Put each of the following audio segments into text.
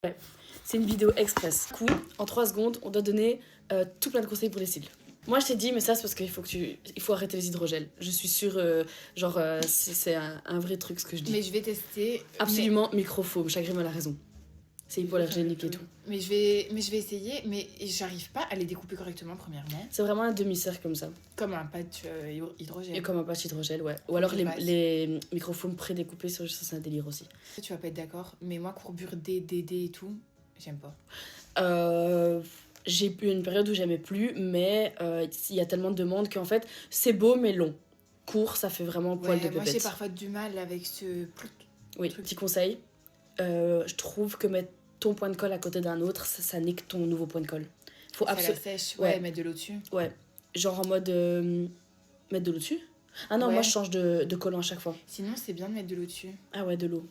Ouais. C'est une vidéo express. Du coup, en 3 secondes, on doit donner tout plein de conseils pour les cils. Moi, je t'ai dit, mais ça, c'est parce il faut arrêter les hydrogels. Je suis sûre, c'est un vrai truc ce que je dis. Mais je vais tester. Absolument, microphobe. Chagrim a la raison. C'est hypoallergénique et tout. Mais je vais essayer, mais j'arrive pas à les découper correctement, premièrement. C'est vraiment un demi-cercle comme ça. Comme un patch hydrogène. Et comme un patch hydrogel, ouais. Ou alors les microphones pré-découpés, ça, c'est un délire aussi. Tu vas pas être d'accord, mais moi, courbure D, DD et tout, j'aime pas. J'ai eu une période où j'aimais plus, mais il y a tellement de demandes qu'en fait, c'est beau mais long. Court, ça fait vraiment poil de pépette. Moi, j'ai parfois du mal avec ce... Oui, petit conseil. Je trouve que mettre ton point de colle à côté d'un autre, ça nique ton nouveau point de colle. Faut absolument... la sèche, ouais, mettre de l'eau dessus. Ouais, genre en mode... mettre de l'eau dessus. Ah non, moi je change de collant à chaque fois. Sinon, c'est bien de mettre de l'eau dessus. Ah ouais, de l'eau.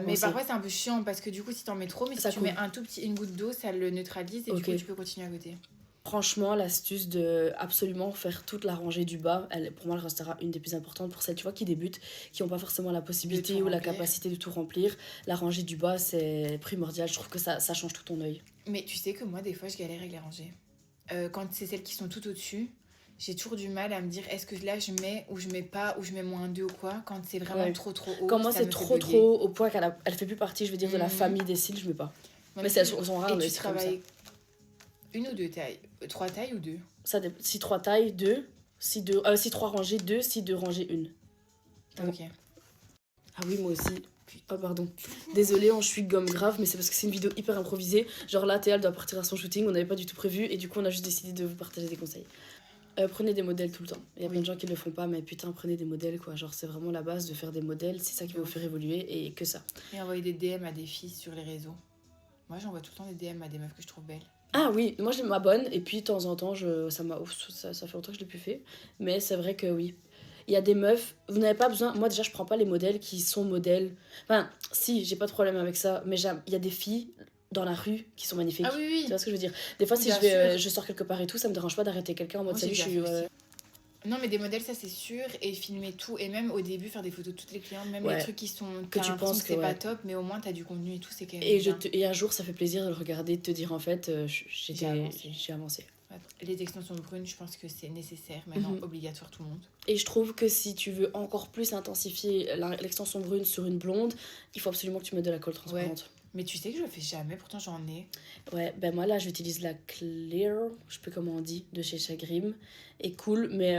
Mais parfois c'est un peu chiant parce que du coup si t'en mets trop, mais si tu mets une goutte d'eau, ça le neutralise et du coup tu peux continuer à côté. Franchement, l'astuce de absolument faire toute la rangée du bas, pour moi elle restera une des plus importantes pour celles tu vois qui débutent, qui n'ont pas forcément la possibilité ou la capacité de tout remplir. La rangée du bas c'est primordial, je trouve que ça change tout ton œil. Mais tu sais que moi des fois je galère avec les rangées. Quand c'est celles qui sont tout au-dessus, j'ai toujours du mal à me dire est-ce que là je mets ou je mets pas ou je mets -2 ou quoi quand c'est vraiment trop haut. Quand moi c'est trop haut au point qu'elle fait plus partie je veux dire de la famille des cils, je mets pas. Mais elles sont rares. Et tu travailles une ou deux tailles, 3 tailles ou 2? Ça si 3 tailles 2, si 3 rangées 2, si 2 rangées 1. Ok. Ah oui moi aussi. Oh pardon. Désolée, je suis gomme grave, mais c'est parce que c'est une vidéo hyper improvisée. Genre là, Théa doit partir à son shooting, on n'avait pas du tout prévu, et du coup on a juste décidé de vous partager des conseils. Prenez des modèles tout le temps. Il y a plein de gens qui le font pas, mais putain, prenez des modèles quoi. Genre, c'est vraiment la base de faire des modèles, c'est ça qui va vous faire évoluer et que ça. Et envoyer des DM à des filles sur les réseaux. Moi, j'envoie tout le temps des DM à des meufs que je trouve belles. Ah oui, moi je m'abonne et puis de temps en temps, ça fait longtemps que je l'ai plus fait. Mais c'est vrai que oui. Il y a des meufs, vous n'avez pas besoin. Moi déjà, je prends pas les modèles qui sont modèles. Enfin, si, j'ai pas de problème avec ça, mais il y a des filles dans la rue qui sont magnifiques. Ah oui. Tu vois ce que je veux dire? Des fois, si je sors quelque part et tout, ça me dérange pas d'arrêter quelqu'un en mode salut, je suis. Non, mais des modèles, ça c'est sûr, et filmer tout, et même au début faire des photos de toutes les clientes, même les trucs qui sont. Que tu penses que c'est pas top, mais au moins t'as du contenu et tout, c'est quand même. Et un jour, ça fait plaisir de le regarder, de te dire en fait, j'ai avancé. Les extensions brunes, je pense que c'est nécessaire, maintenant obligatoire tout le monde. Et je trouve que si tu veux encore plus intensifier l'extension brune sur une blonde, il faut absolument que tu mettes de la colle transparente. Ouais. Mais tu sais que je le fais jamais, pourtant j'en ai. Ouais, ben moi là j'utilise la Clear, je sais plus comment on dit, de chez Chagrim. Et cool, mais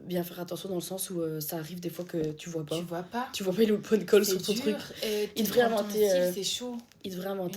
bien faire attention dans le sens où ça arrive des fois que tu vois pas. Tu vois pas le point de colle sur ton truc. Il devrait inventer. C'est chaud. Il devrait inventer